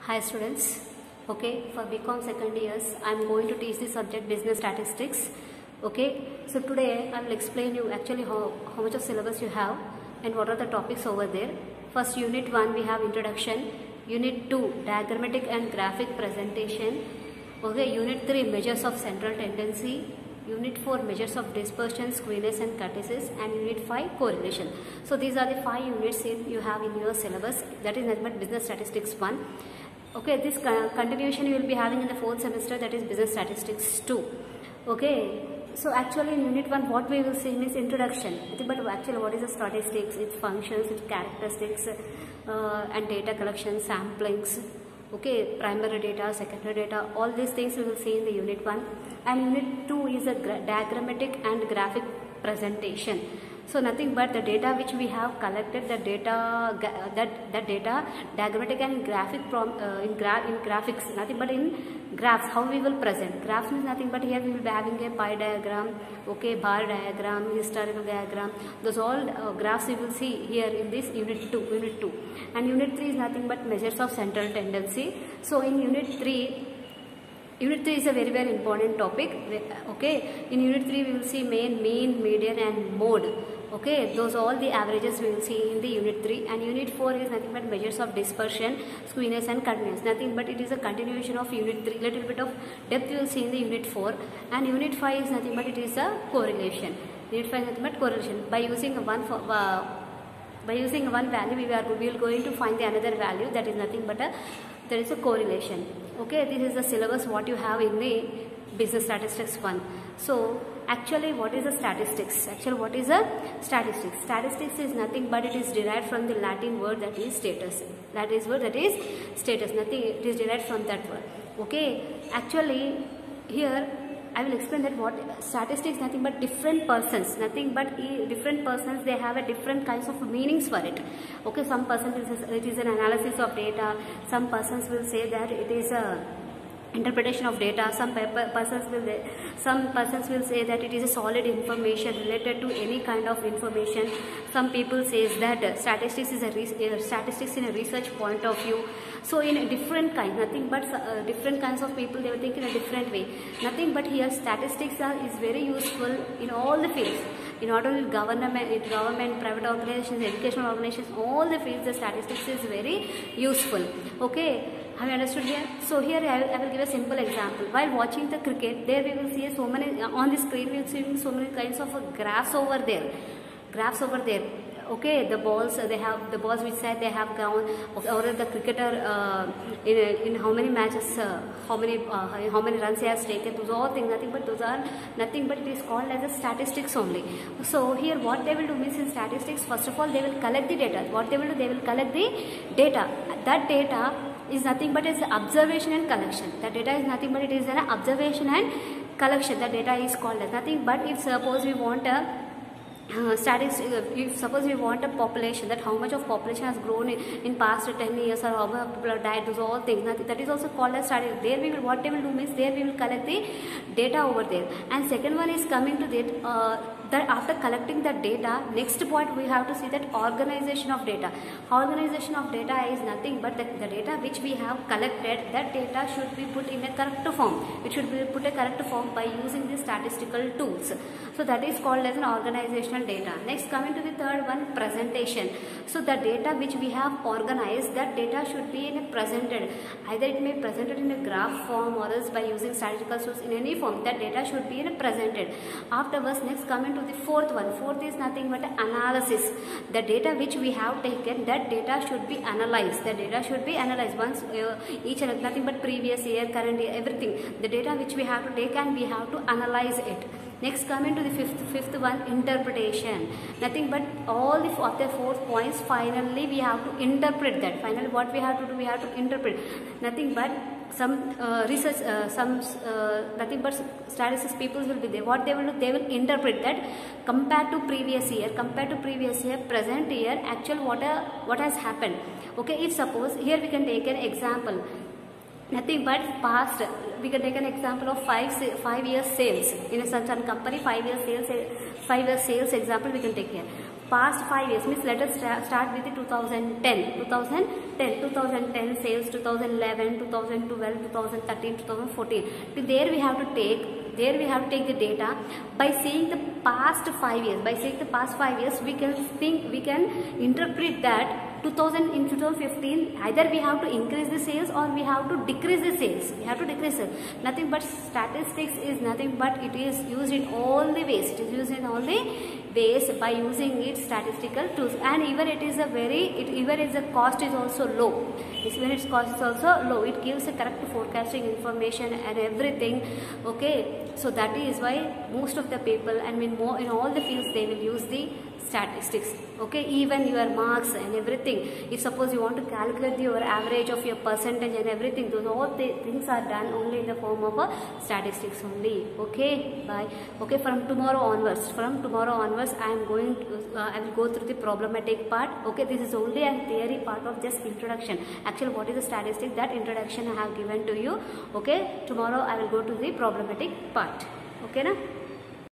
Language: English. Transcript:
Hi students, okay, for BCom second years I am going to teach the subject business statistics. Okay, so today I will explain you actually how much of syllabus you have and what are the topics over there. First, unit 1 we have introduction, unit 2 diagrammatic and graphic presentation, okay, unit 3 measures of central tendency, unit 4 measures of dispersion, skewness and kurtosis, and unit 5 correlation. So these are the 5 units you have in your syllabus, that is nothing but business statistics 1. Okay, this continuation you will be having in the 4th semester, that is business statistics 2. Okay, so actually in unit 1 what we will see is introduction. But actually what is the statistics, its functions, its characteristics, and data collection, samplings. Okay, primary data, secondary data, all these things we will see in the unit 1. And unit 2 is a diagrammatic and graphic presentation. So nothing but the data which we have collected, the data that data diagrammatic and graphic in graphics, nothing but in graphs, how we will present. Graphs means nothing but here we will be having a pie diagram, okay, bar diagram, historical diagram. Those all graphs we will see here in this unit 2. And unit 3 is nothing but measures of central tendency. So in unit 3 is a very important topic. Okay, in unit 3 we will see main, mean, median and mode. Okay, those all the averages we will see in the unit 3. And unit 4 is nothing but measures of dispersion, skewness and kurtosis. Nothing but it is a continuation of unit 3. Little bit of depth you will see in the unit 4. And unit 5 is nothing but it is a correlation. Unit 5 is nothing but correlation. By using one value we are going to find the another value, that is nothing but there is a correlation. Okay, this is the syllabus what you have in the business statistics 1. So actually what is the statistics? Actually what is a statistics? Statistics is nothing but it is derived from the Latin word that is status. That is word that is status. Nothing, it is derived from that word. Okay, actually here I will explain that what statistics nothing but different persons, nothing but different persons, they have a different kinds of meanings for it. Okay, some person will say it is an analysis of data, some persons will say that it is a interpretation of data, some persons will say that it is a solid information related to any kind of information. Some people says that statistics is statistics in a research point of view. So in a different kind, nothing but different kinds of people, they will think in a different way. Nothing but here statistics is very useful in all the fields. In not only government, private organizations, educational organizations, all the fields the statistics is very useful. Okay, have you understood here? So here I will give a simple example. While watching the cricket, there we will see so many, on the screen we will see so many kinds of graphs over there. Okay, the balls, they have the balls which side they have gone, or the cricketer in how many matches, how many runs he has taken. Those all things, nothing but those are nothing but it is called as a statistics only. So here what they will do means in statistics, first of all they will collect the data. What they will do, they will collect the data. That data is nothing but is observation and collection. That data is nothing but it is an observation and collection. The data is called as nothing but if suppose we want a if suppose we want a population, that how much of population has grown in past 10 years or how many people have died, those all things, that is also called as statistics. There we will, what they will do means there we will collect the data over there. And second one is coming to that after collecting the data, next point we have to see that organization of data. Organization of data is nothing but the data which we have collected, that data should be put in a correct form. It should be put a correct form by using the statistical tools. So that is called as an organizational data. Next, coming to the third one, presentation. So the data which we have organized, that data should be in a presented. Either it may be presented in a graph form or else by using statistical tools in any form. That data should be in a presented. Afterwards, next coming to the fourth one. Fourth is nothing but analysis. The data which we have taken, that data should be analyzed. The data should be analyzed once each and nothing but previous year, current year, everything. The data which we have to take and we have to analyze it. Next, coming to the fifth one, interpretation. Nothing but all the four points, finally we have to interpret that. Finally what we have to do, we have to interpret. Nothing but some research, nothing but statistics people will be there. What they will do, they will interpret that compared to previous year, present year, actual what has happened. Okay, if suppose here we can take an example. Nothing but past, we can take an example of 5 years sales in a certain company. 5 years sales example we can take here. past 5 years means let us start with the 2010 sales, 2011, 2012, 2013, 2014. There we have to take the data. By seeing the past 5 years, we can interpret that in 2015 either we have to increase the sales or we have to decrease the sales. Nothing but statistics is nothing but it is used in all the ways. By using its statistical tools, and even the cost is also low. It gives a correct forecasting information and everything. Okay, so that is why most of the people, and in all the fields, they will use the statistics. Okay, even your marks and everything. If suppose you want to calculate your average of your percentage and everything, those all the things are done only in the form of a statistics only. Okay, bye. Okay, from tomorrow onwards, I will go through the problematic part. Okay, this is only a theory part of just introduction. Actually, what is the statistics? That introduction I have given to you. Okay, tomorrow I will go to the problematic part. Okay, na?